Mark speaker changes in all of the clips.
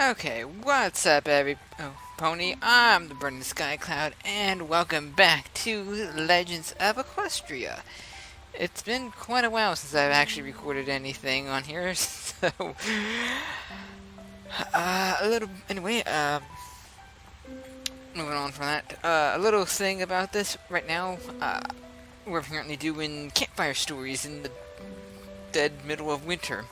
Speaker 1: Okay, what's up, pony? I'm the BurningSkyCloud, and welcome back to Legends of Equestria. It's been quite a while since I've actually recorded anything on here, so moving on from that, a little thing about this right now. We're currently doing campfire stories in the dead middle of winter.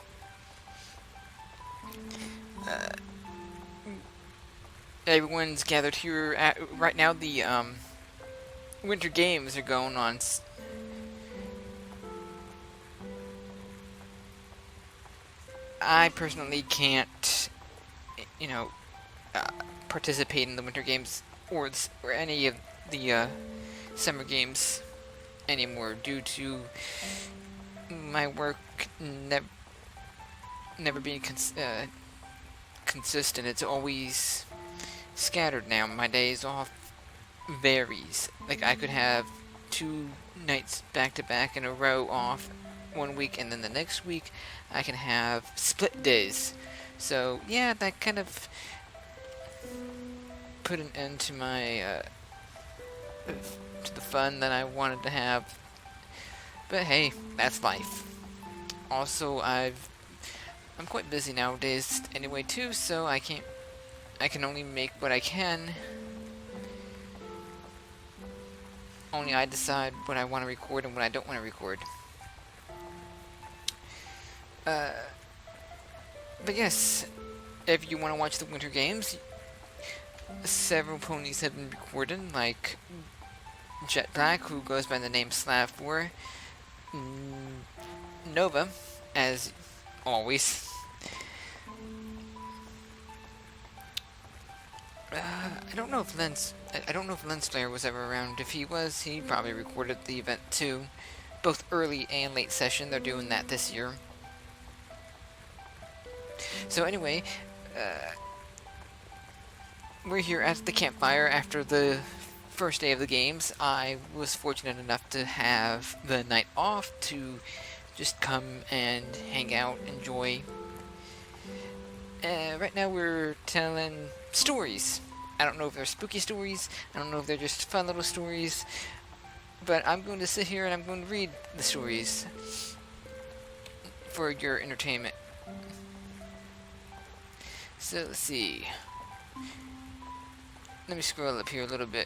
Speaker 1: Everyone's gathered here right now. The winter games are going on. I personally can't, you know, participate in the winter games or any of the summer games anymore due to my work never being consistent. It's always scattered now. My days off varies. Like I could have 2 nights back to back in a row off one week, and then the next week I can have split days. So yeah, that kind of put an end to my to the fun that I wanted to have. But hey, that's life. Also, I'm quite busy nowadays anyway too, so I can only make what I can. Only I decide what I want to record and what I don't want to record. But yes, if you want to watch the winter games, several ponies have been recorded, like Jet Black, who goes by the name Slav4, Nova, as always. I don't know if Lensflare was ever around. If he was, he probably recorded the event too. Both early and late session, they're doing that this year. So anyway, we're here at the campfire after the first day of the games. I was fortunate enough to have the night off to just come and hang out, enjoy. Right now we're telling stories. I don't know if they're spooky stories, I don't know if they're just fun little stories, but I'm going to sit here and I'm going to read the stories for your entertainment. So let's see. Let me scroll up here a little bit.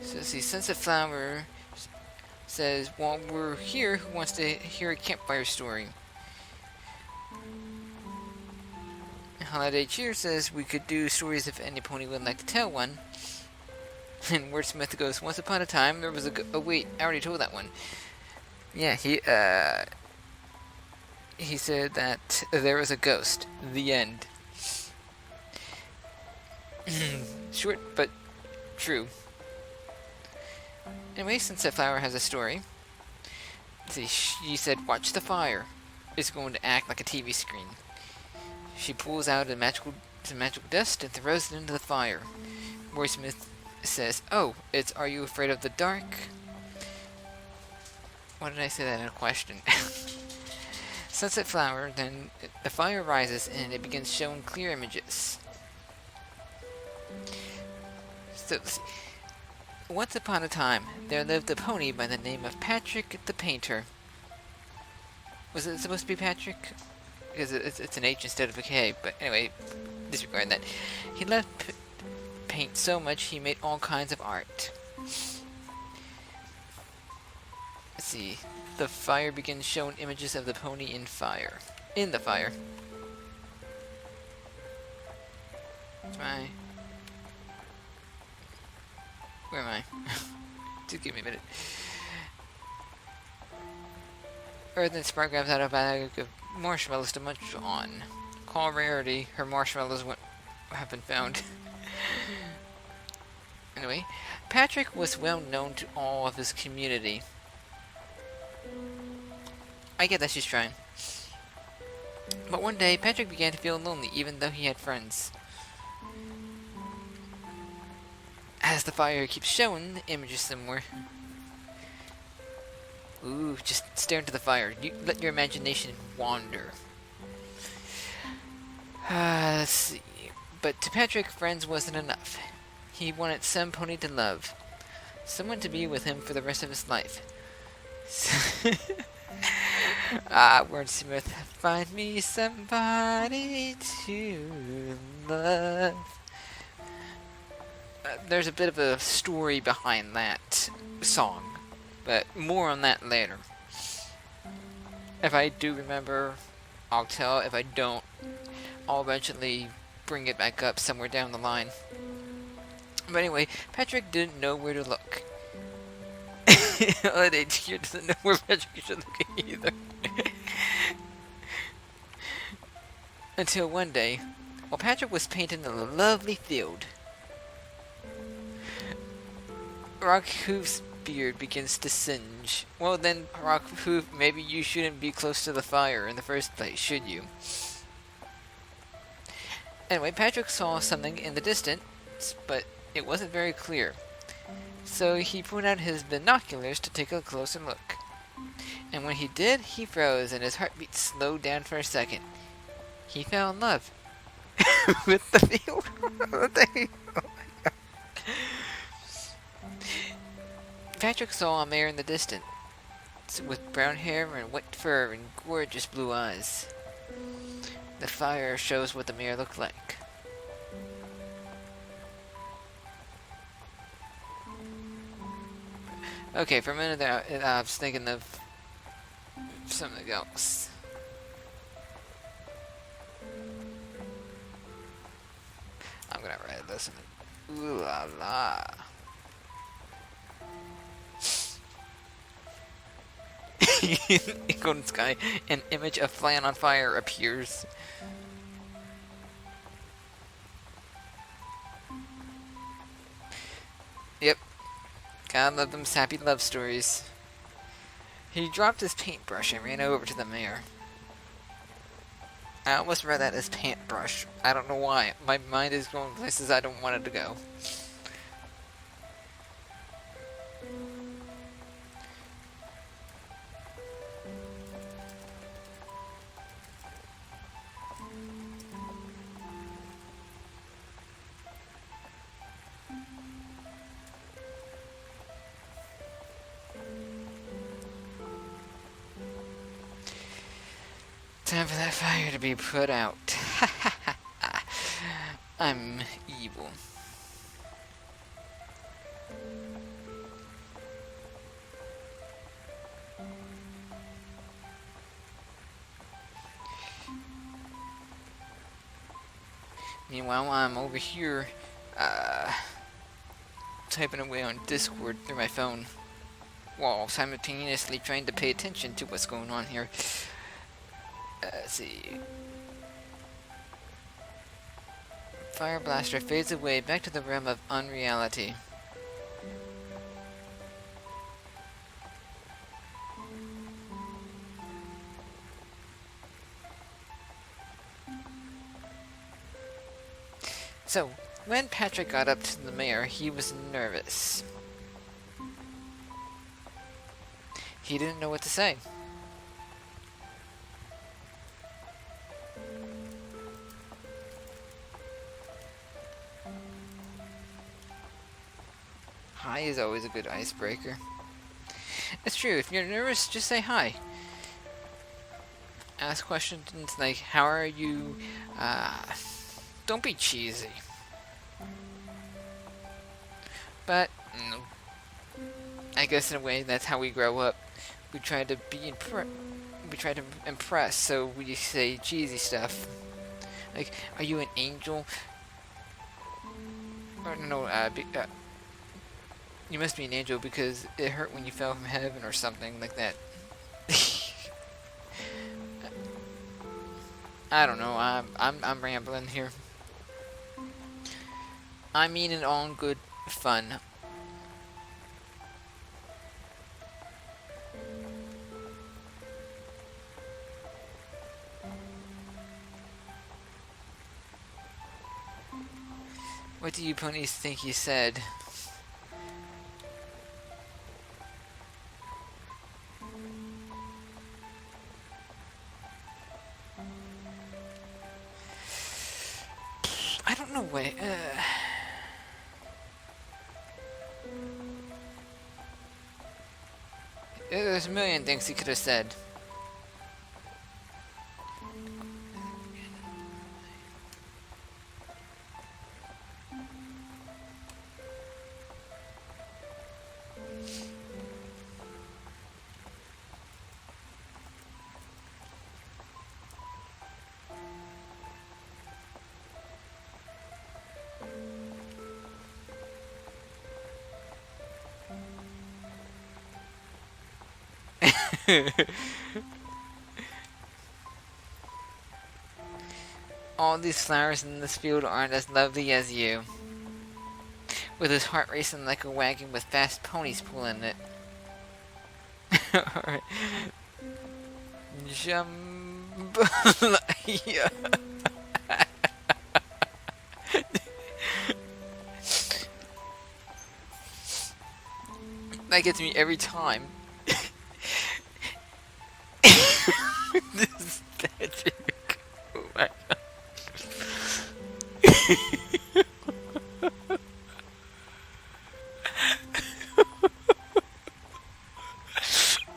Speaker 1: So let's see, Sunset Flower says, while we're here, who wants to hear a campfire story? Holiday Cheer says, we could do stories if any pony would like to tell one. And Wordsmith goes, once upon a time, there was oh wait, I already told that one. Yeah, he said that there was a ghost. The end. Short, but true. Anyway, Sunset Flower has a story. See, she said, watch the fire. It's going to act like a TV screen. She pulls out some magical dust and throws it into the fire. Wordsmith says, oh, it's Are You Afraid of the Dark? Why did I say that in a question? Sunset Flower, then the fire rises and it begins showing clear images. So, once upon a time, there lived a pony by the name of Patrick the Painter. Was it supposed to be Patrick? Because it's an H instead of a K, but anyway, disregard that. He loved paint so much he made all kinds of art. Let's see. The fire begins showing images of the pony in the fire. Where am I? Just give me a minute. Earth and Spark grabs out a bag of marshmallows to munch on. Call rarity, her marshmallows have been found. Anyway, Patrick was well known to all of his community. I get that she's trying. But one day, Patrick began to feel lonely, even though he had friends. As the fire keeps showing the images somewhere. Ooh, just stare into the fire. Let your imagination wander. Let's see. But to Patrick, friends wasn't enough. He wanted some pony to love. Someone to be with him for the rest of his life. Wordsmith, find me somebody to love. There's a bit of a story behind that song, but more on that later. If I do remember, I'll tell. If I don't, I'll eventually bring it back up somewhere down the line. But anyway, Patrick didn't know where to look. He doesn't know where Patrick should look either. Until one day, while Patrick was painting a lovely field, Rockhoof's beard begins to singe. Well then, Rockhoof, maybe you shouldn't be close to the fire in the first place, should you? Anyway, Patrick saw something in the distance, but it wasn't very clear. So he pulled out his binoculars to take a closer look. And when he did, he froze and his heartbeat slowed down for a second. He fell in love with the field. Patrick saw a mare in the distance, with brown hair and white fur and gorgeous blue eyes. The fire shows what the mare looked like. Okay, for a minute there, I was thinking of something else. I'm gonna write this in. Ooh la la. In Golden Sky, an image of Flan on Fire appears. Yep. Gotta love them sappy love stories. He dropped his paintbrush and ran over to the mare. I almost read that as paintbrush. I don't know why. My mind is going places I don't want it to go. Time for that fire to be put out. I'm evil. Meanwhile, I'm over here, typing away on Discord through my phone, while simultaneously trying to pay attention to what's going on here. Let's see. Fire Blaster fades away back to the realm of unreality. So, when Patrick got up to the mare, he was nervous. He didn't know what to say. Hi is always a good icebreaker. It's true, if you're nervous, just say hi. Ask questions like, how are you? Don't be cheesy. But, I guess in a way, that's how we grow up. We try to impress, so we say cheesy stuff. Like, are you an angel? Or no, you must be an angel because it hurt when you fell from heaven or something like that. I don't know. I'm rambling here. I mean it all in good fun. What do you ponies think he said? I don't know what. There's a million things he could have said. All these flowers in this field aren't as lovely as you. With his heart racing like a wagon with fast ponies pulling it. Alright. Jambalaya. That gets me every time. This is Patrick. Oh my god.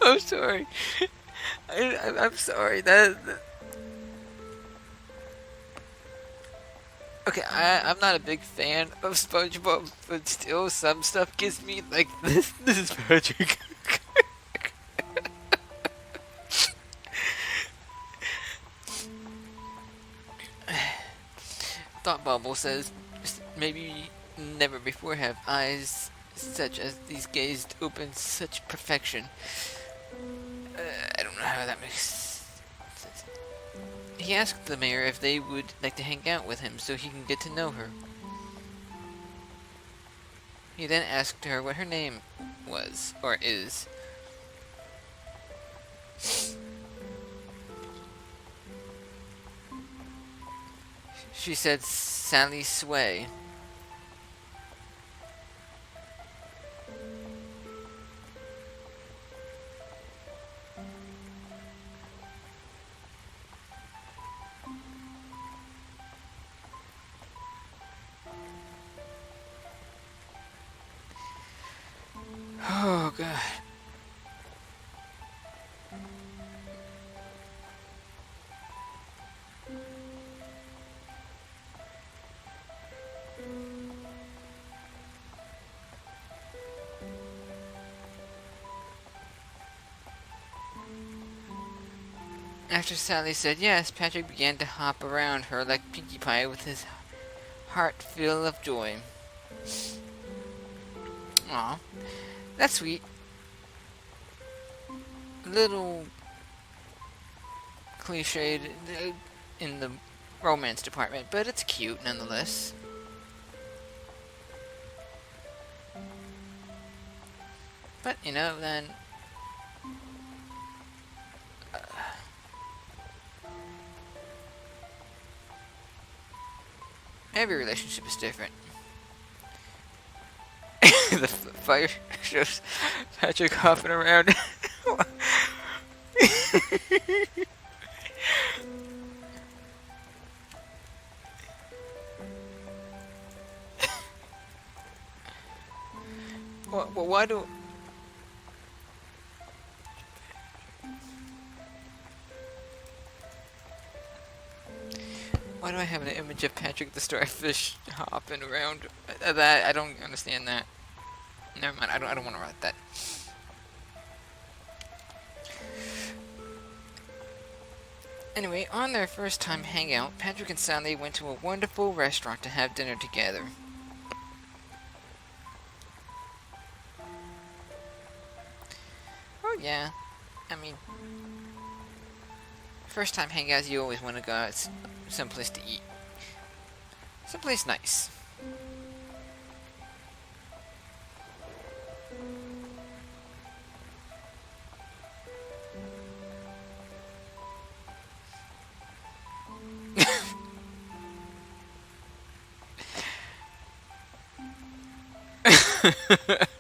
Speaker 1: I'm sorry. I'm sorry. Okay, I'm not a big fan of SpongeBob, but still, some stuff gets me like this. This is Patrick. Thought Bubble says, maybe never before have eyes such as these gazed open such perfection. I don't know how that makes sense. He asked the mayor if they would like to hang out with him so he can get to know her. He then asked her what her name was, or is. She said Sally Sway. Oh god. After Sally said yes, Patrick began to hop around her like Pinkie Pie with his heart full of joy. Aw, that's sweet. A little cliched in the romance department, but it's cute nonetheless. But, you know, then... every relationship is different. The fire shows Patrick hopping around. Why do... why do I have an image of Patrick the Starfish hopping around? That I don't understand that. Never mind. I don't want to write that. Anyway, on their first time hangout, Patrick and Sally went to a wonderful restaurant to have dinner together. Oh yeah, I mean, first time hangouts, you always want to go out someplace to eat. Someplace nice.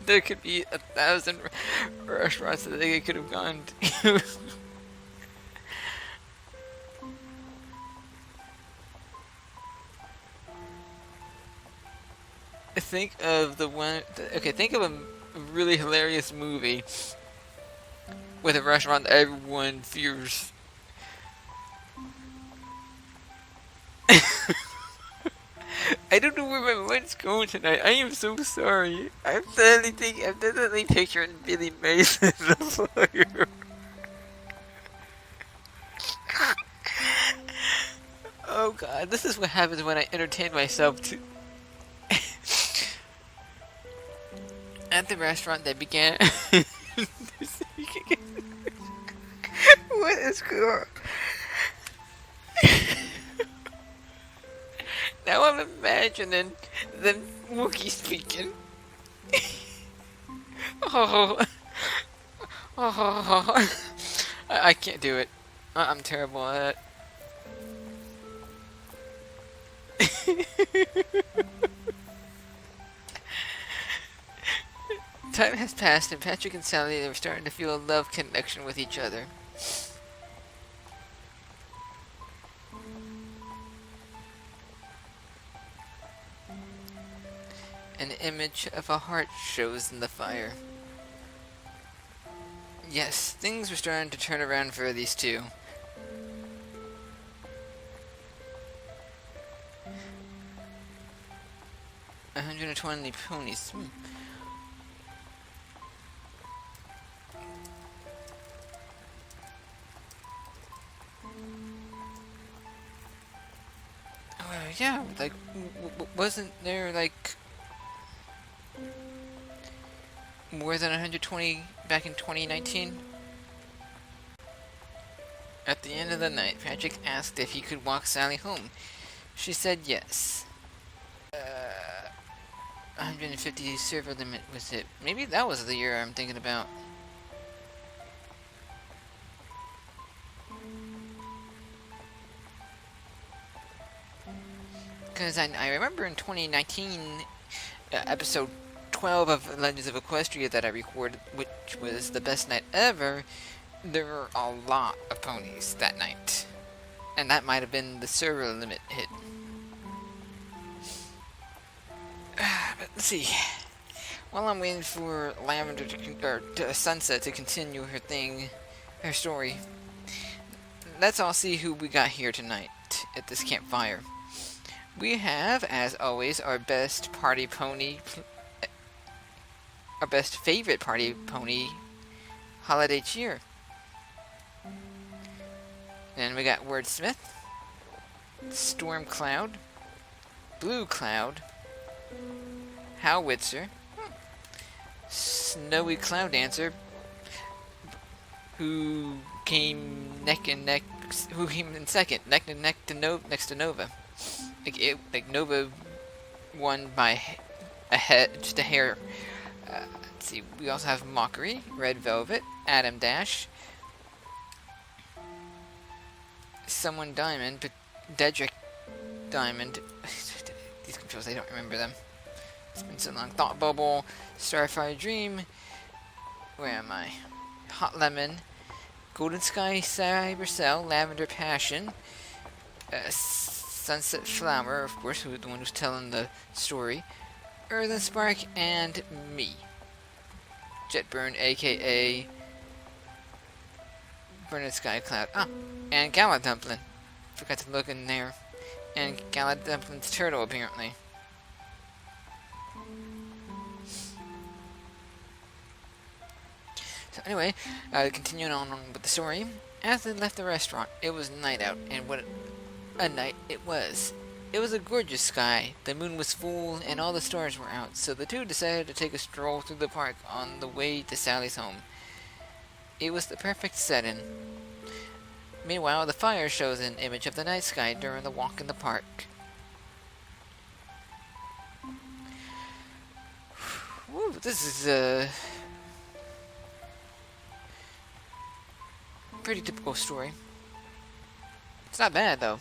Speaker 1: There could be 1,000 restaurants that they could have gone to. Think of the one. Okay, think of a really hilarious movie with a restaurant that everyone fears. I don't know where my mind's going tonight. I am so sorry. I'm definitely picturing Billy Mason the fire. Oh god, this is what happens when I entertain myself to. At the restaurant, they began. What is going on? Now I'm imagining them Wookiee speaking. Oh, oh, I can't do it. I'm terrible at it. Time has passed, and Patrick and Sally are starting to feel a love connection with each other. An image of a heart shows in the fire. Yes, things were starting to turn around for these two. $120 ponies. Yeah, like, wasn't there, like, more than 120 back in 2019? At the end of the night, Patrick asked if he could walk Sally home. She said yes. 150 server limit was it. Maybe that was the year I'm thinking about. Because I remember in 2019, episode 12 of Legends of Equestria that I recorded, which was the best night ever, there were a lot of ponies that night. And that might have been the server limit hit. But let's see. While I'm waiting for Lavender to Sunset to continue her story, let's all see who we got here tonight at this campfire. We have, as always, our best favorite party pony holiday cheer. Then we got Wordsmith, Storm Cloud, Blue Cloud, Howitzer, Snowy Cloud Dancer, who came in second, neck and neck next to Nova. Like Nova won by just a hair. Let's see, we also have Mockery, Red Velvet, Adam Dash, Someone Diamond, Dedrick Diamond. These controls, I don't remember them. It's been so long. Thought Bubble, Starfire Dream. Where am I? Hot Lemon, Golden Sky Cybercell, Lavender Passion, Sunset Flower, of course, who's the one who's telling the story, Earthen Spark, and me. Jetburn, aka BurningSkyCloud. And Gala Dumpling. Forgot to look in there. And Gala Dumpling's turtle, apparently. So anyway, continuing on with the story. As they left the restaurant, it was night out, and what a night it was. It was a gorgeous sky, the moon was full, and all the stars were out, so the two decided to take a stroll through the park on the way to Sally's home. It was the perfect setting. Meanwhile, the fire shows an image of the night sky during the walk in the park. Woo, this is a pretty typical story. It's not bad, though.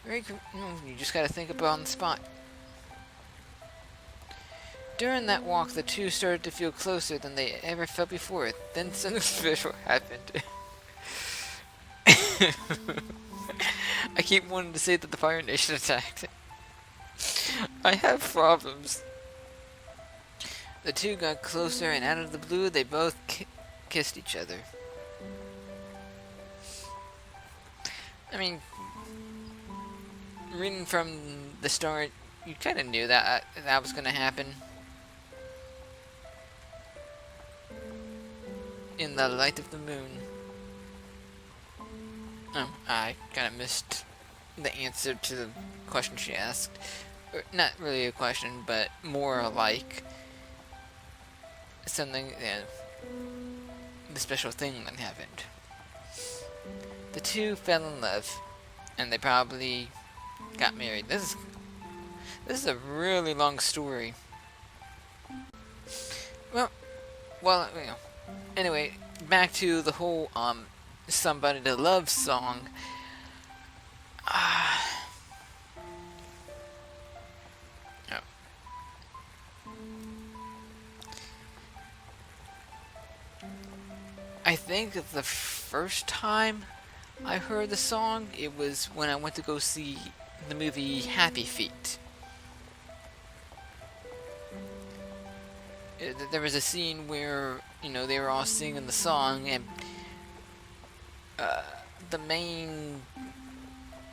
Speaker 1: You just gotta think about on the spot. During that walk, the two started to feel closer than they ever felt before. Then something special happened. I keep wanting to say that the Fire Nation attacked. I have problems. The two got closer, and out of the blue, they both kissed each other. I mean, reading from the start, you kind of knew that that was going to happen. In the light of the moon. Oh, I kind of missed the answer to the question she asked. Or, not really a question, but more like something, the special thing that happened. The two fell in love, and they probably got married. This is a really long story. Well, you know. Anyway, back to the whole "Somebody to Love" song. Oh. I think the first time I heard the song, it was when I went to go see the movie Happy Feet. There was a scene where, you know, they were all singing the song, and the main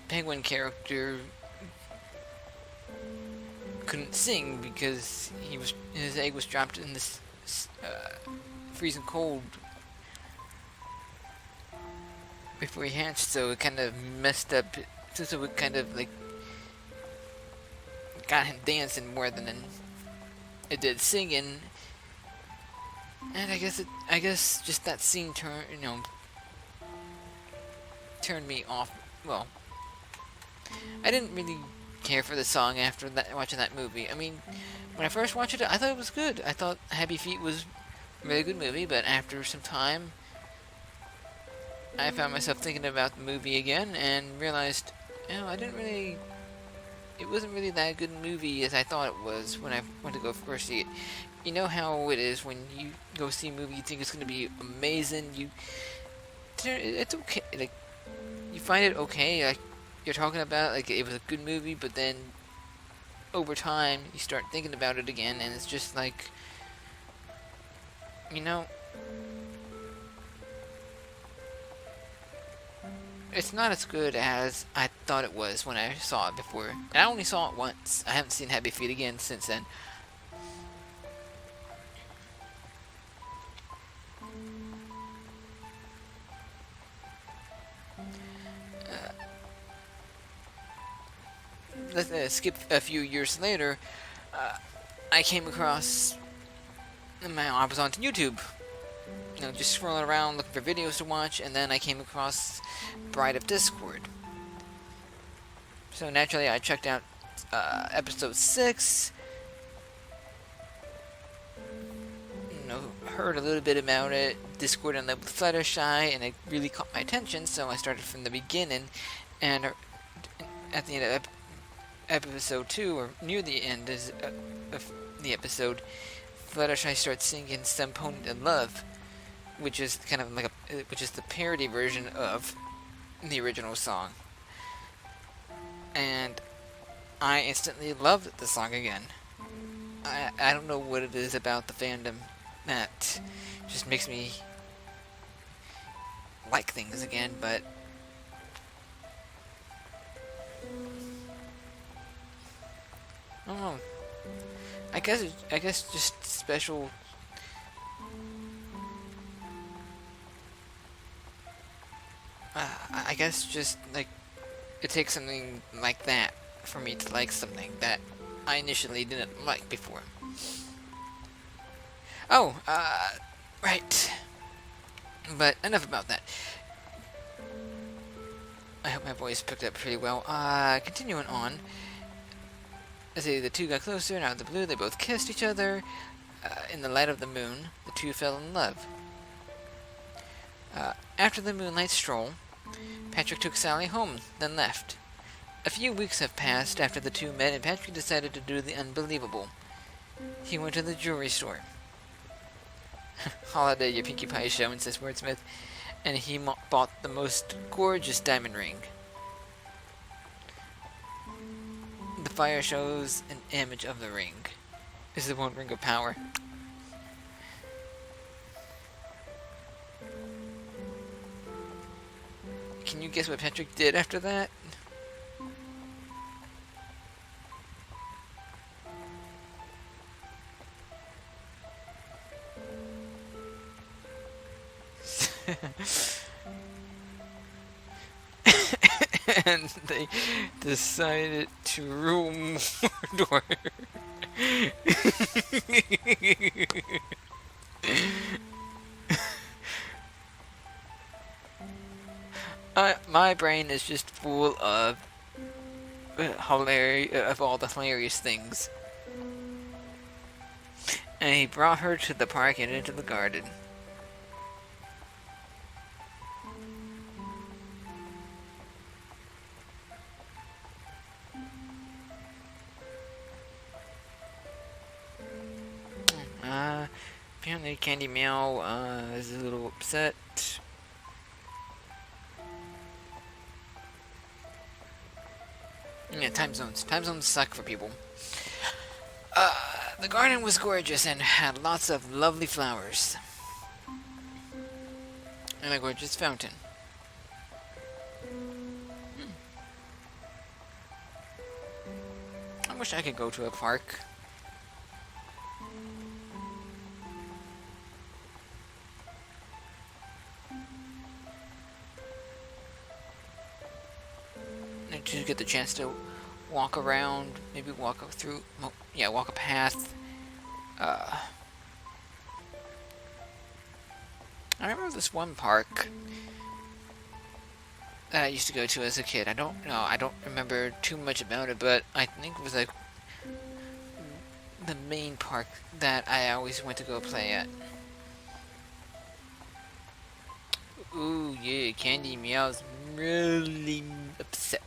Speaker 1: penguin character couldn't sing because his egg was dropped in this freezing cold before he hatched, so it kind of messed up. So it kind of like got him dancing more than it did singing. And I guess just that scene turned me off. Well, I didn't really care for the song after watching that movie. I mean, when I first watched it, I thought it was good. I thought Happy Feet was a really good movie, but after some time, I found myself thinking about the movie again and realized, it wasn't really that good a movie as I thought it was when I went to go first see it. You know how it is when you go see a movie, you think it's going to be amazing, it's okay, like, you find it okay, like, you're talking about, like, it was a good movie, but then, over time, you start thinking about it again, and it's just like, it's not as good as I thought it was when I saw it before. And I only saw it once. I haven't seen Happy Feet again since then. Let's skip a few years later. I came across. I was on YouTube. Just scrolling around looking for videos to watch, and then I came across Bride of Discord. So naturally, I checked out episode 6. Heard a little bit about it. Discord and Love with Fluttershy, and it really caught my attention. So I started from the beginning, and at the end of episode 2, or near the end of the episode, Fluttershy starts singing "Some Pony to Love," which is kind of like which is the parody version of the original song. And I instantly loved the song again. I don't know what it is about the fandom that just makes me like things again, but I don't know. I guess just special. I guess just like it takes something like that for me to like something that I initially didn't like before. Oh, right. But enough about that. I hope my voice picked up pretty well. Continuing on. Let's see, the two got closer, and out of the blue, they both kissed each other. In the light of the moon, the two fell in love. After the moonlight stroll, Patrick took Sally home, then left. A few weeks have passed after the two met, and Patrick decided to do the unbelievable. He went to the jewelry store. Holiday, your Pinkie Pie is showing, says Wordsmith, and he bought the most gorgeous diamond ring. The fire shows an image of the ring. This is the one ring of power. Can you guess what Patrick did after that? And they decided to rule Mordor. My brain is just full of all the hilarious things. And he brought her to the park and into the garden. Apparently Candy Meow is a little upset. Yeah, time zones. Time zones suck for people. The garden was gorgeous and had lots of lovely flowers. And a gorgeous fountain. I wish I could go to a park. To get the chance to walk around, maybe walk through, walk a path. I remember this one park that I used to go to as a kid. I don't remember too much about it, but I think it was like the main park that I always went to go play at. Ooh, yeah, Candy Meow's really upset.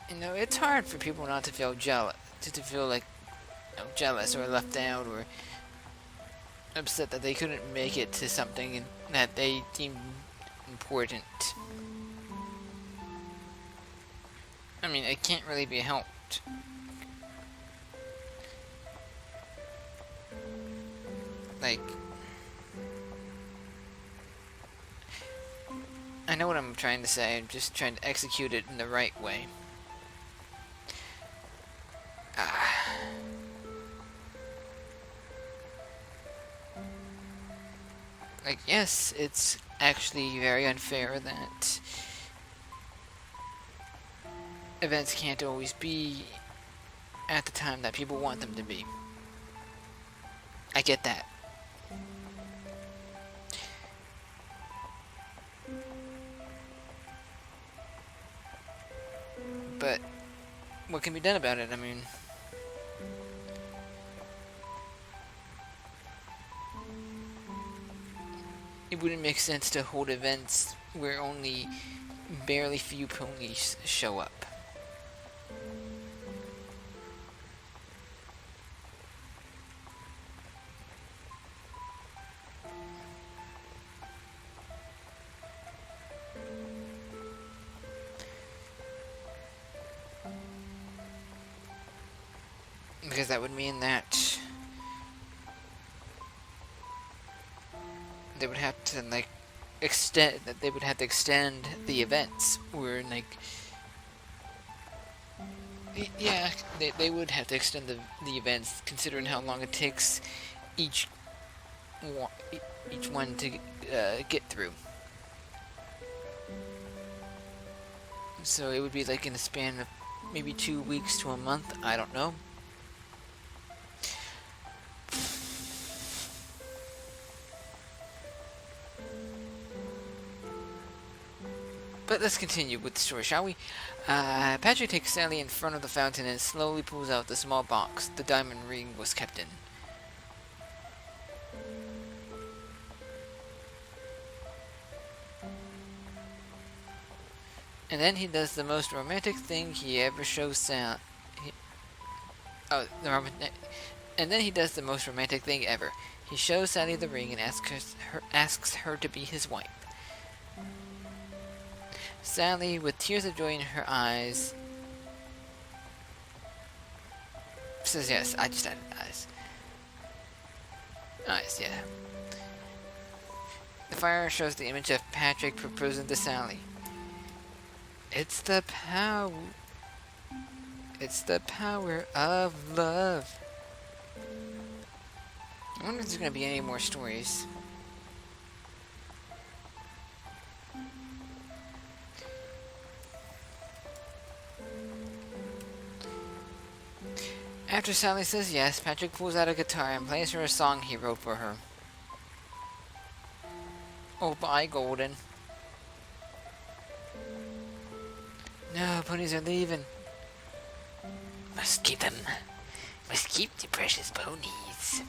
Speaker 1: You know, it's hard for people not to feel jealous, to feel like jealous or left out or upset that they couldn't make it to something that they deemed important. I mean, it can't really be helped. Like, I know what I'm trying to say, I'm just trying to execute it in the right way. Like, yes, it's actually very unfair that events can't always be at the time that people want them to be. I get that. But what can be done about it? I mean, it wouldn't make sense to hold events where only barely few ponies show up. Because that would mean that they would have to like extend the events where like yeah, they would have to extend the events considering how long it takes each one to get through. So it would be like in the span of maybe 2 weeks to a month, I don't know. But let's continue with the story, shall we? Patrick takes Sally in front of the fountain and slowly pulls out the small box the diamond ring was kept in. And then he does the most romantic thing he ever shows Sally. Oh, and then he does the most romantic thing ever. He shows Sally the ring and asks her to be his wife. Sally, with tears of joy in her eyes, says yes. I just added eyes. Eyes, yeah. The fire shows the image of Patrick proposing to Sally. It's the power. It's the power of love. I wonder if there's going to be any more stories. After Sally says yes, Patrick pulls out a guitar and plays her a song he wrote for her. Oh, bye, Golden. No, ponies are leaving. Must keep them. Must keep the precious ponies.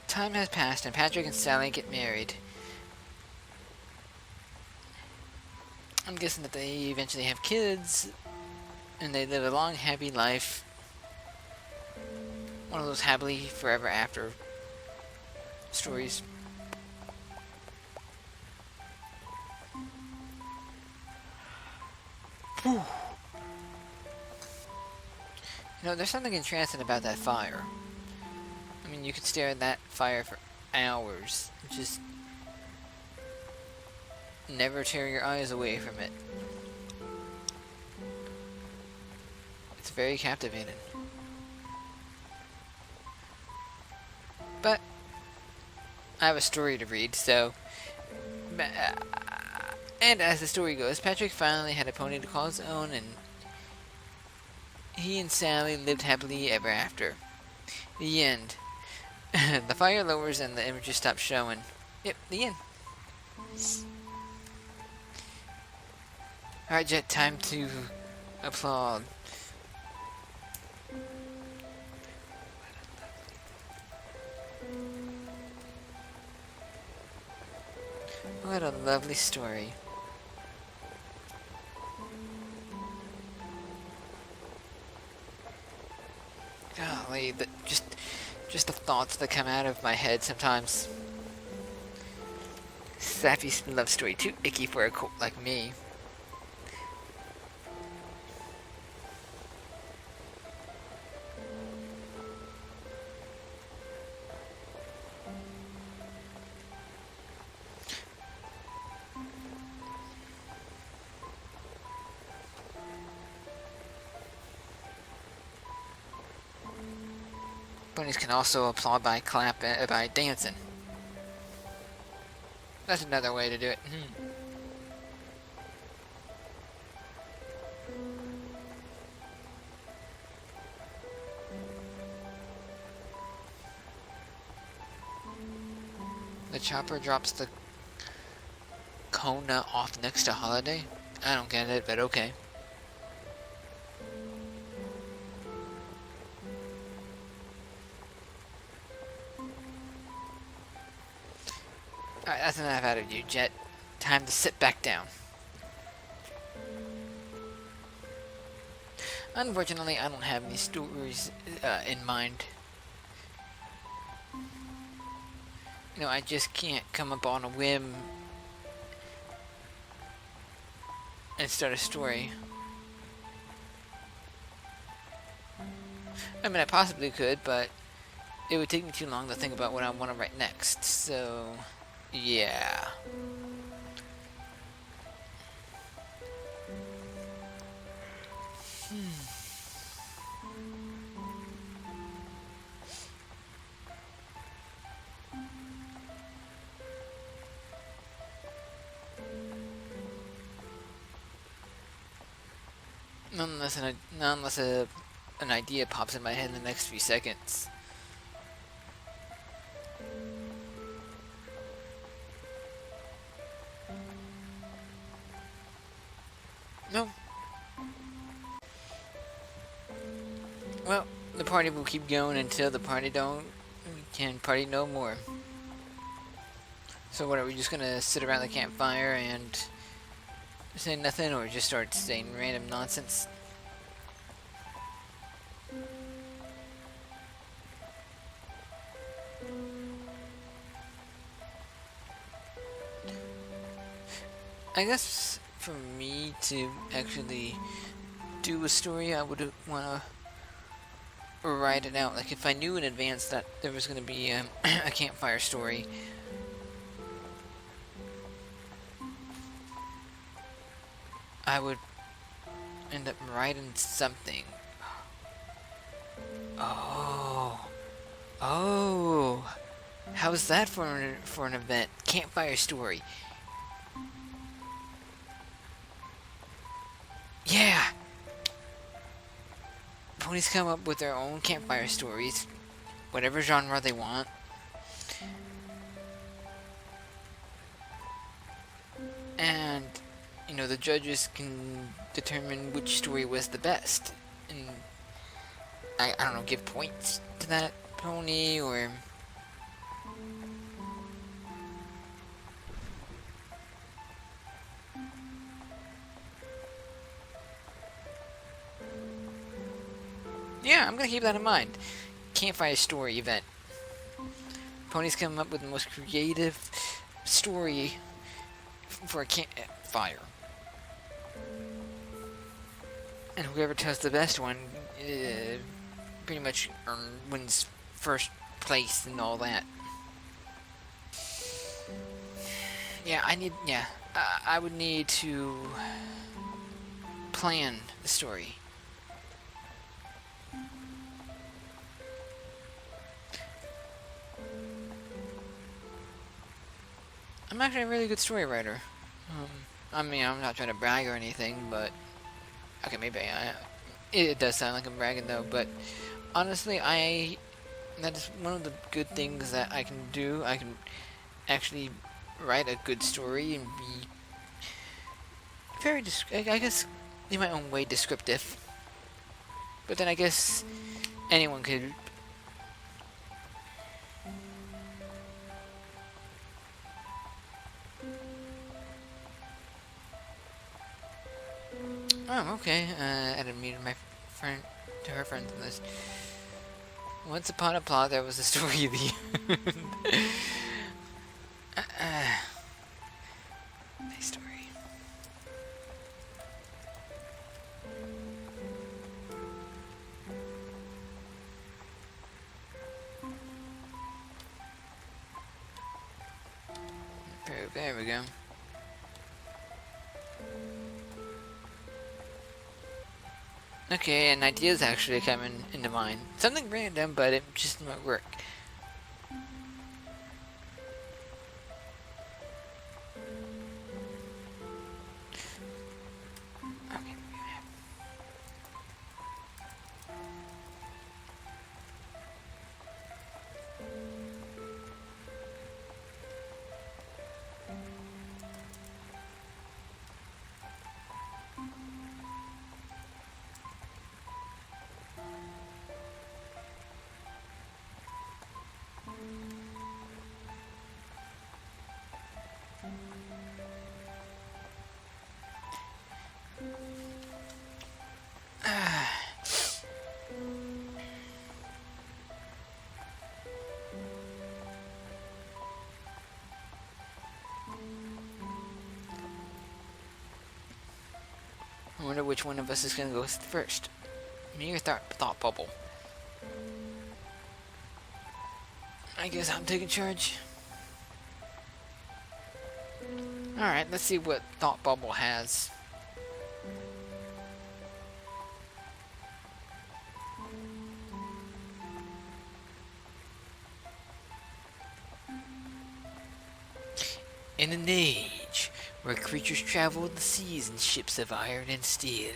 Speaker 1: Time has passed and Patrick and Sally get married. I'm guessing that they eventually have kids and they live a long, happy life. One of those happily forever after stories. Whew. You know, there's something entrancing about that fire. I mean, you could stare at that fire for hours. Just never tear your eyes away from it. It's very captivating. But I have a story to read, so... And as the story goes, Patrick finally had a pony to call his own, and he and Sally lived happily ever after. The end. The fire lowers and the images stop showing. Yep, the end. Alright, Jet, time to applaud. What a lovely story. Golly, just the thoughts that come out of my head sometimes. Sappy love story, too icky for a cult like me. Bunnies can also applaud by by dancing. That's another way to do it. The chopper drops the Kona off next to Holiday? I don't get it, but okay. Alright, that's enough out of you, Jet. Time to sit back down. Unfortunately, I don't have any stories in mind. You know, I just can't come up on a whim and start a story. I mean, I possibly could, but it would take me too long to think about what I want to write next, so... yeah. Not unless an idea pops in my head in the next few seconds. No. Well, the party will keep going until the party can party no more. So what, are we just gonna sit around the campfire and say nothing, or just start saying random nonsense? I guess for me to actually do a story, I would want to write it out. Like, if I knew in advance that there was going to be a campfire story, I would end up writing something. Oh. Oh. How's that for an event? Campfire story. Yeah! Ponies come up with their own campfire stories, whatever genre they want. And, you know, the judges can determine which story was the best. And, I don't know, give points to that pony, or... Yeah, I'm gonna keep that in mind. Campfire story event. Ponies come up with the most creative story for a campfire. And whoever tells the best one, pretty much wins first place and all that. Yeah, I would need to plan the story. I'm actually a really good story writer. I mean, I'm not trying to brag or anything, but... Okay, maybe it does sound like I'm bragging, though, but... Honestly, that is one of the good things that I can do. I can actually write a good story and be... very, I guess, in my own way, descriptive. But then I guess anyone could... Oh, okay. I didn't meet my friend to her friends list. Once upon a plot, there was a story of the nice story. There we go. Okay, an idea's actually coming into mind. Something random, but it just might work. Okay. I wonder which one of us is gonna go first. Me or Thought Bubble? I guess I'm taking charge. Alright, let's see what Thought Bubble has. In an age where creatures travel the seas in ships of iron and steel,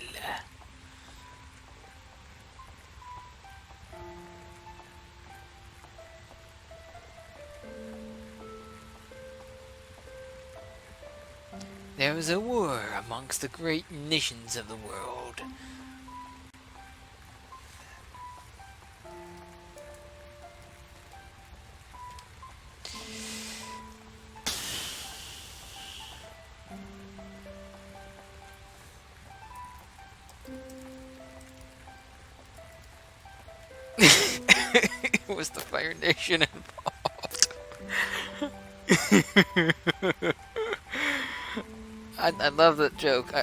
Speaker 1: there was a war amongst the great nations of the world. was the Fire Nation involved. I love that joke.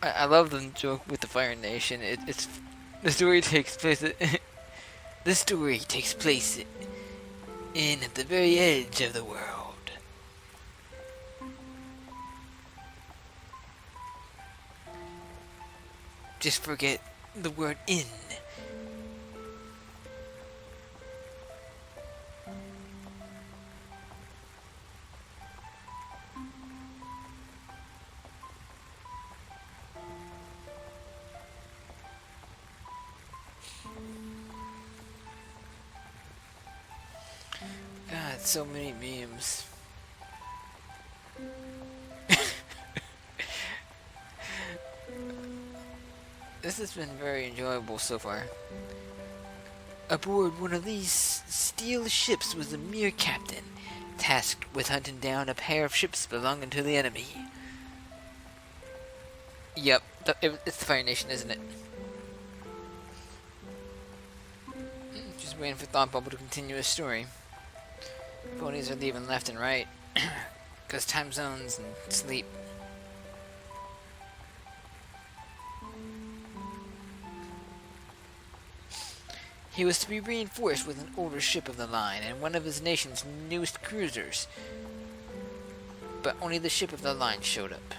Speaker 1: I love the joke with the Fire Nation. It's the story takes place. The story takes place in at the very edge of the world. Just forget the word "in." God, so many memes. This has been very enjoyable so far. Aboard one of these steel ships was a mere captain, tasked with hunting down a pair of ships belonging to the enemy. Yep, it's the Fire Nation, isn't it? Just waiting for Thought Bubble to continue his story. Ponies are leaving left and right, because time zones and sleep. He was to be reinforced with an older ship of the line and one of his nation's newest cruisers. But only the ship of the line showed up.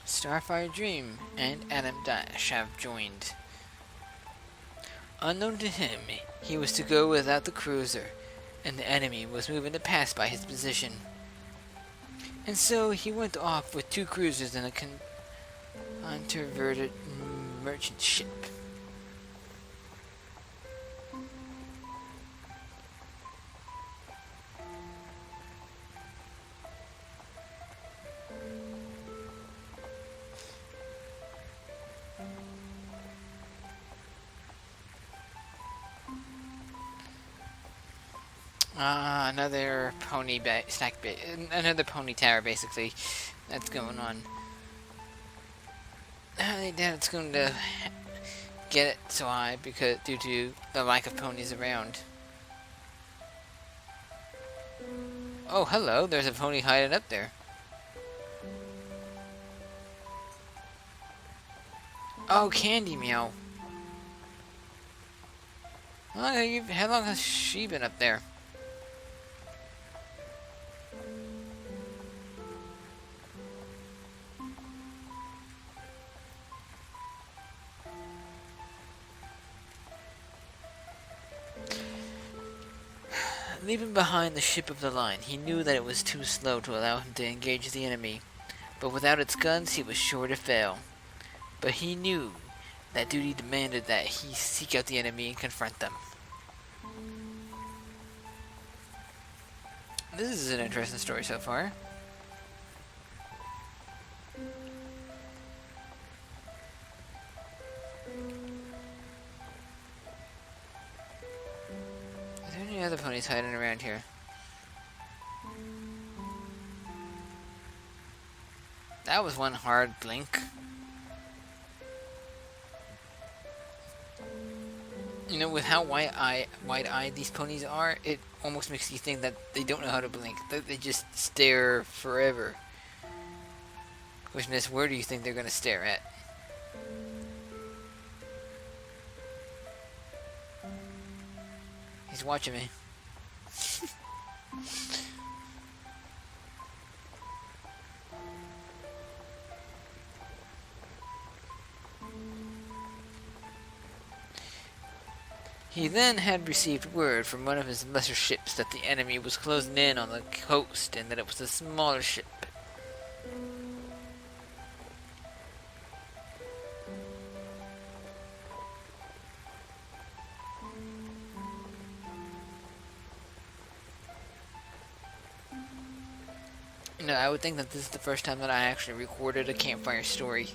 Speaker 1: Starfire Dream and Adam Dash have joined. Unknown to him, he was to go without the cruiser, and the enemy was moving to pass by his position. And so he went off with 2 cruisers and a converted merchant ship. Another pony another pony tower, basically. That's going on. I doubt it's going to get it so high due to the lack of ponies around. Oh, hello! There's a pony hiding up there. Oh, Candy Meow. How long has she been up there? Leaving behind the ship of the line, he knew that it was too slow to allow him to engage the enemy, but without its guns he was sure to fail. But he knew that duty demanded that he seek out the enemy and confront them. This is an interesting story so far. Is there any other ponies hiding around here? That was one hard blink. You know, with how wide-eyed these ponies are, it almost makes you think that they don't know how to blink. They just stare forever. Question is, where do you think they're going to stare at? He's watching me. He then had received word from one of his lesser ships that the enemy was closing in on the coast and that it was a smaller ship. No, I would think that this is the first time that I actually recorded a campfire story.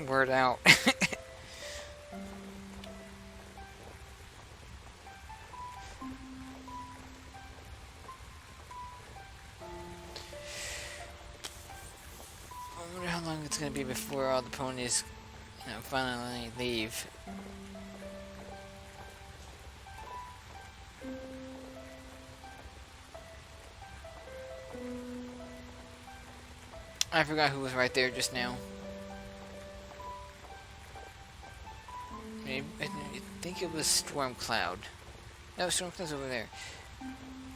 Speaker 1: Word out. I wonder how long it's gonna be before all the ponies, finally leave. I forgot who was right there just now. I think it was Stormcloud. No, Stormcloud's over there.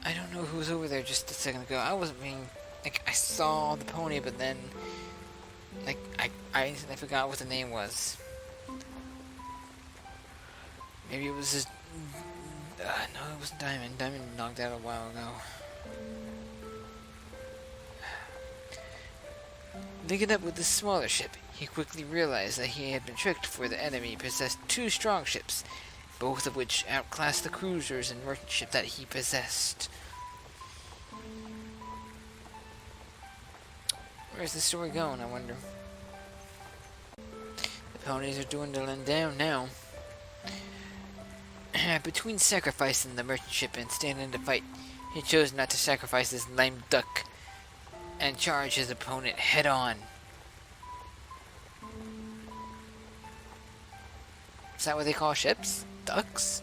Speaker 1: I don't know who was over there just a second ago. I wasn't being... Like, I saw the pony, but then... Like, I forgot what the name was. Maybe it was just... no, it wasn't Diamond. Diamond knocked out a while ago. Linking up with the smaller ship, he quickly realized that he had been tricked, for the enemy possessed two strong ships, both of which outclassed the cruisers and merchant ship that he possessed. Where's the story going, I wonder? The ponies are dwindling down now. Between sacrificing the merchant ship and standing to fight, he chose not to sacrifice his lame duck and charge his opponent head-on. Is that what they call ships? Ducks?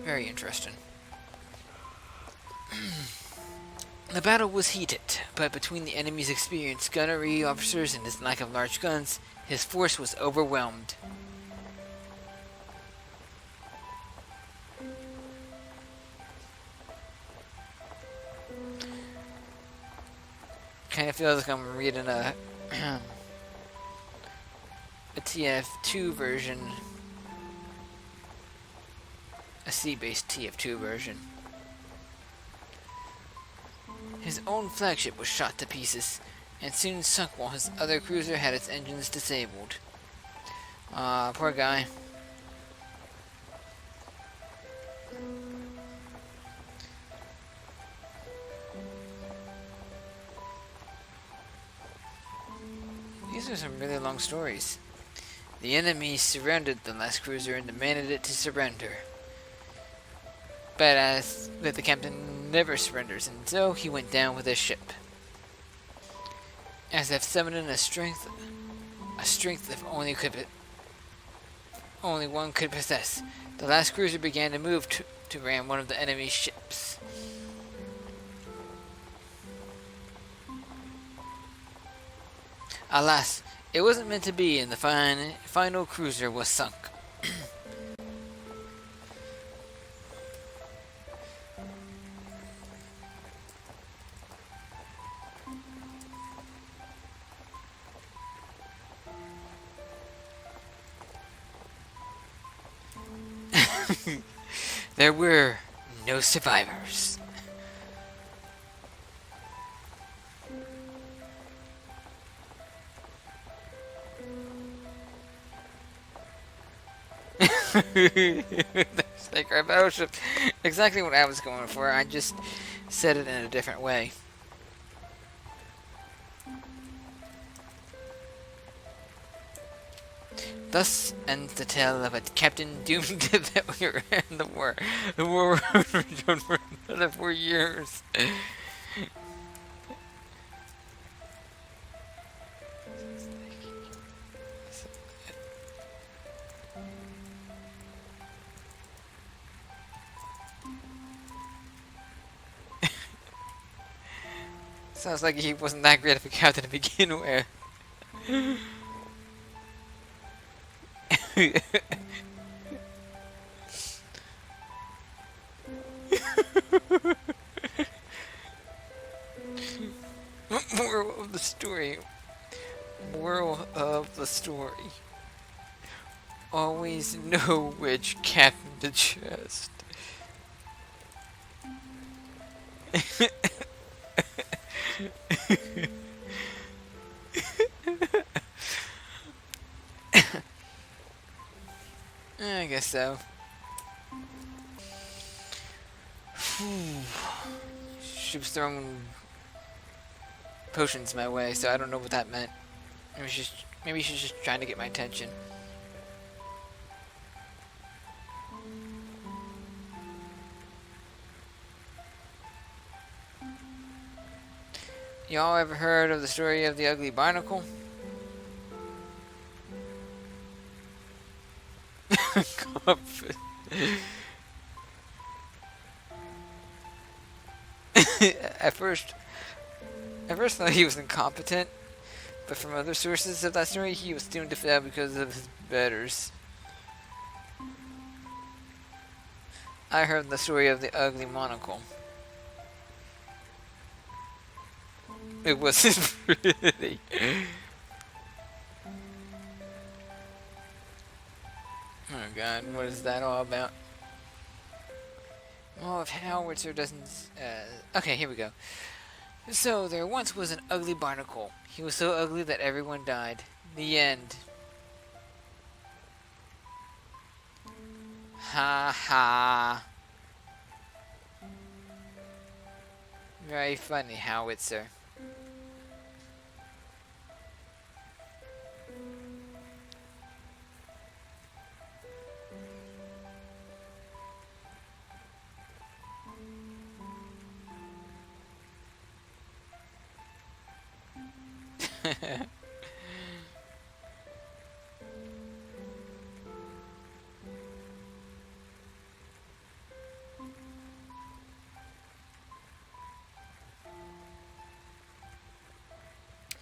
Speaker 1: Very interesting. The battle was heated, but between the enemy's experienced gunnery officers and his lack of large guns, his force was overwhelmed. Kind of feels like I'm reading a TF2 version, a sea-based TF2 version. His own flagship was shot to pieces, and soon sunk while his other cruiser had its engines disabled. Poor guy. These are some really long stories. The enemy surrounded the last cruiser and demanded it to surrender. But the captain never surrenders, and so he went down with his ship. As if summoning a strength if only one could possess, the last cruiser began to move to ram one of the enemy's ships. Alas, it wasn't meant to be, and the final cruiser was sunk. There were no survivors. Like our battleship. Exactly what I was going for. I just said it in a different way. Thus ends the tale of a captain doomed that we were in the war. The war went on for another 4 years. Sounds like he wasn't that great of a captain to begin with. Moral of the story. Moral of the story. Always know which captain to trust. I guess so. She was throwing potions my way, so I don't know what that meant. Maybe she's just trying to get my attention. Y'all ever heard of the story of the Ugly Monocle? At first I thought he was incompetent, but from other sources of that story, he was doomed to fail because of his betters. I heard the story of the Ugly Monocle. It wasn't pretty. Oh god, what is that all about? Oh, if Howitzer doesn't... okay, here we go. So, there once was an ugly barnacle. He was so ugly that everyone died. The end. Ha ha. Very funny, Howitzer.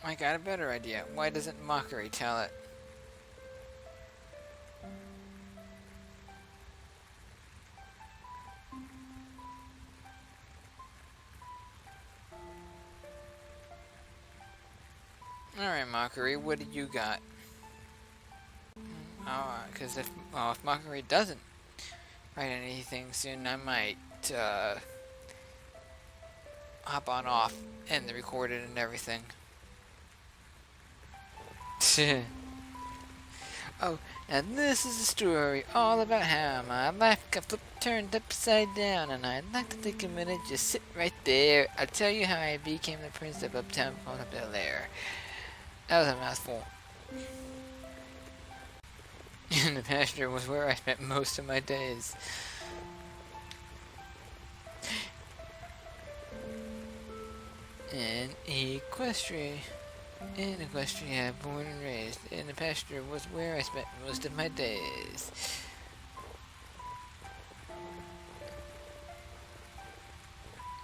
Speaker 1: I got a better idea. Why doesn't Mockery tell it? Alright, Mockery, what do you got? Oh, because if Mockery doesn't write anything soon, I might, hop on off and record it and everything. Oh, and this is a story all about how my life got flipped, turned upside down, and I'd like to take a minute, just sit right there. I'll tell you how I became the prince of Uptown Bel Air. That was a mouthful. And the pasture was where I spent most of my days. In Equestria. In Equestria, born and raised. In the pasture was where I spent most of my days.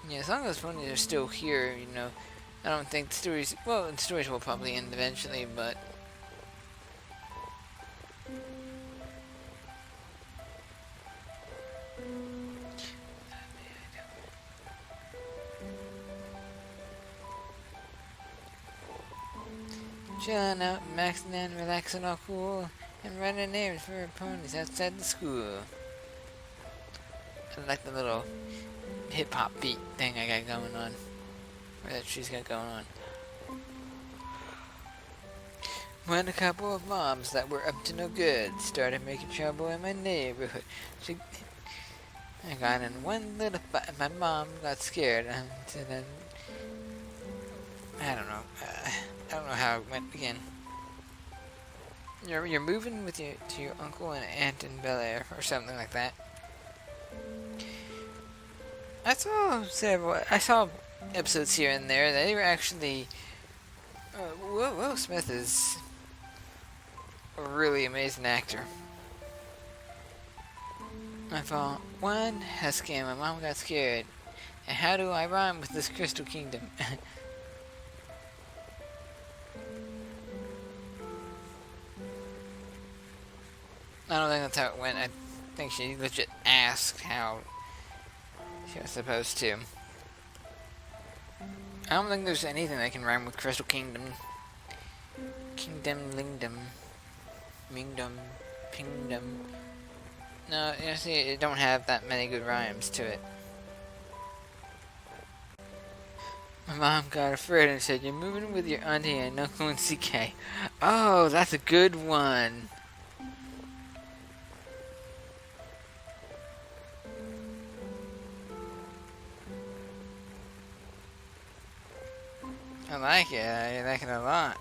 Speaker 1: Yeah, as long as those ponies are still here, you know, I don't think the stories... Well, the stories will probably end eventually, but... Chilling out, maxing and relaxing all cool, and running errands for ponies outside the school. I like the little hip-hop beat thing I got going on. Or that she's got going on. When a couple of moms that were up to no good started making trouble in my neighborhood, I got in one little fight. My mom got scared, and then I don't know. I don't know how it went again. You're moving with to your uncle and aunt in Bel Air or something like that. I saw episodes here and there. They were actually. Will Smith is a really amazing actor. I thought, one husky and my mom got scared. And how do I rhyme with this Crystal Kingdom? I don't think that's how it went. I think she legit asked how she was supposed to. I don't think there's anything that can rhyme with Crystal Kingdom. Kingdom, Lingdom, Mingdom, Pingdom. No, you see, it don't have that many good rhymes to it. My mom got afraid and said, "You're moving with your auntie and uncle and CK." Oh, that's a good one. I like it. I like it a lot.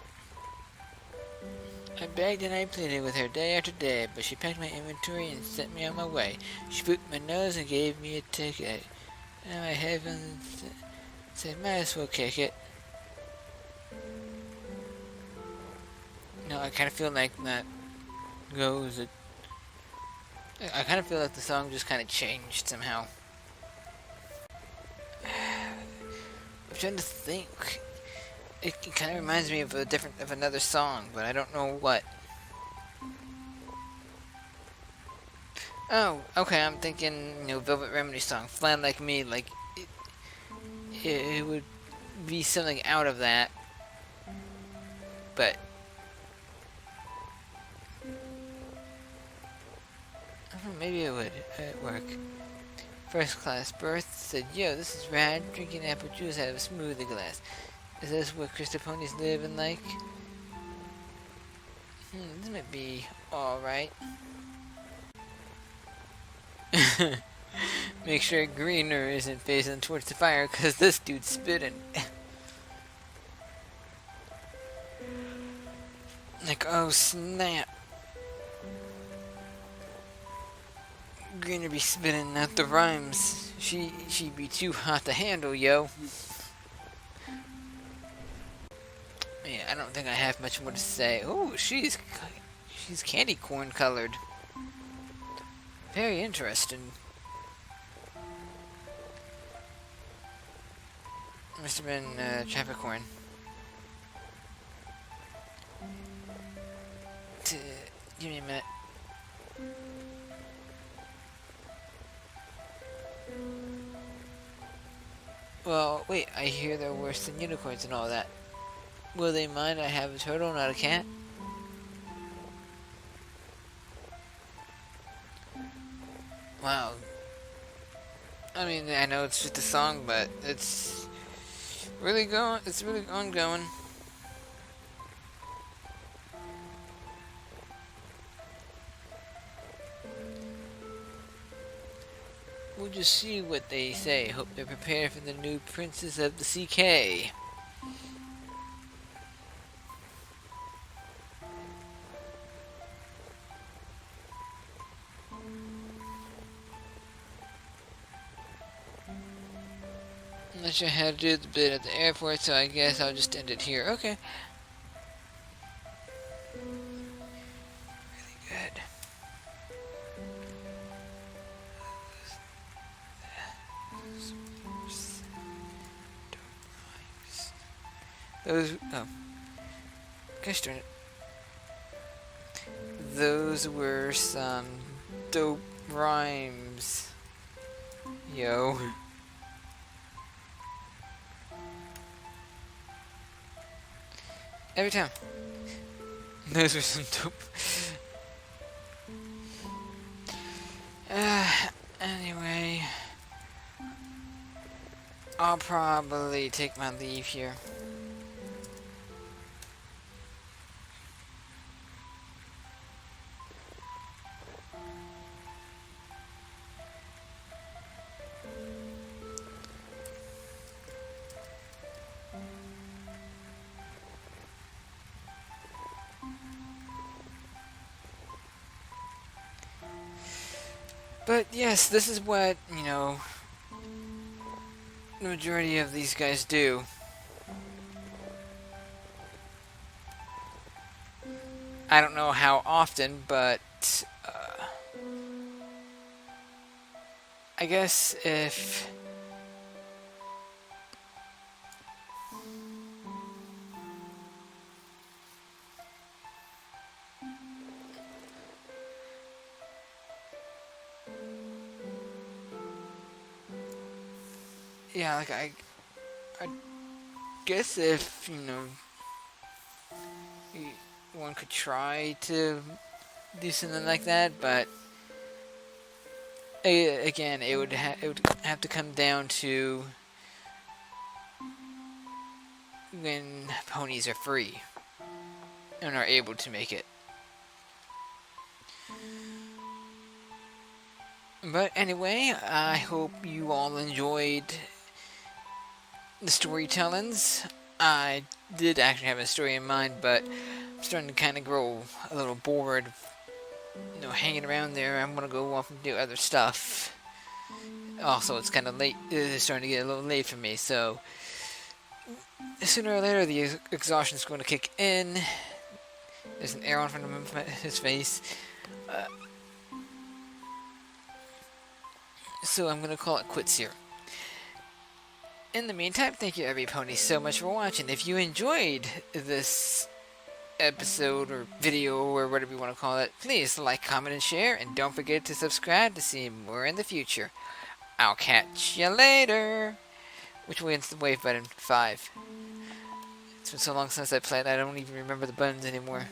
Speaker 1: I begged and I pleaded with her day after day, but she packed my inventory and sent me on my way. She booped my nose and gave me a ticket. And my heavens said, might as well kick it. No, I kind of feel like that goes. I kind of feel like the song just kind of changed somehow. I'm trying to think. It kind of reminds me of another song, but I don't know what. Oh, okay. I'm thinking, Velvet Remedy song, "Fly Like Me." Like it would be something out of that, but I don't know, maybe it would work. First class berth said, "Yo, this is rad. Drinking apple juice out of a smoothie glass. Is this what Crystal Ponies living like? This might be alright." Make sure Greener isn't facing towards the fire, cause this dude's spitting. Like, oh snap. Greener be spitting out the rhymes. She be too hot to handle, yo. Yeah, I don't think I have much more to say. Oh, she's candy corn colored. Very interesting. Must have been Capricorn. Give me a minute. Well, wait, I hear they're worse than unicorns and all that. Will they mind I have a turtle, not a cat? Wow. I mean, I know it's just a song, but it's really ongoing. We'll just see what they say. Hope they're prepared for the new Princess of the CK. I'm not sure how to do the bit at the airport, so I guess I'll just end it here. Okay. Really good. Gosh darn it. Those were some dope rhymes. Yo. Every time. Those were some dope. Anyway. I'll probably take my leave here. But yes, this is what, the majority of these guys do. I don't know how often, but I guess if yeah, like I guess if one could try to do something like that, but again, it would have to come down to when ponies are free and are able to make it. But anyway, I hope you all enjoyed the storytellings. I did actually have a story in mind, but I'm starting to kind of grow a little bored, hanging around there. I'm gonna go off and do other stuff. Also, it's kind of late. It's starting to get a little late for me, so sooner or later the exhaustion is going to kick in. There's an arrow in front of his face. So I'm going to call it quits here. In the meantime, thank you every pony so much for watching. If you enjoyed this episode or video or whatever you want to call it, please like, comment, and share. And don't forget to subscribe to see more in the future. I'll catch you later. Which way is the wave button? 5. It's been so long since I played, I don't even remember the buttons anymore.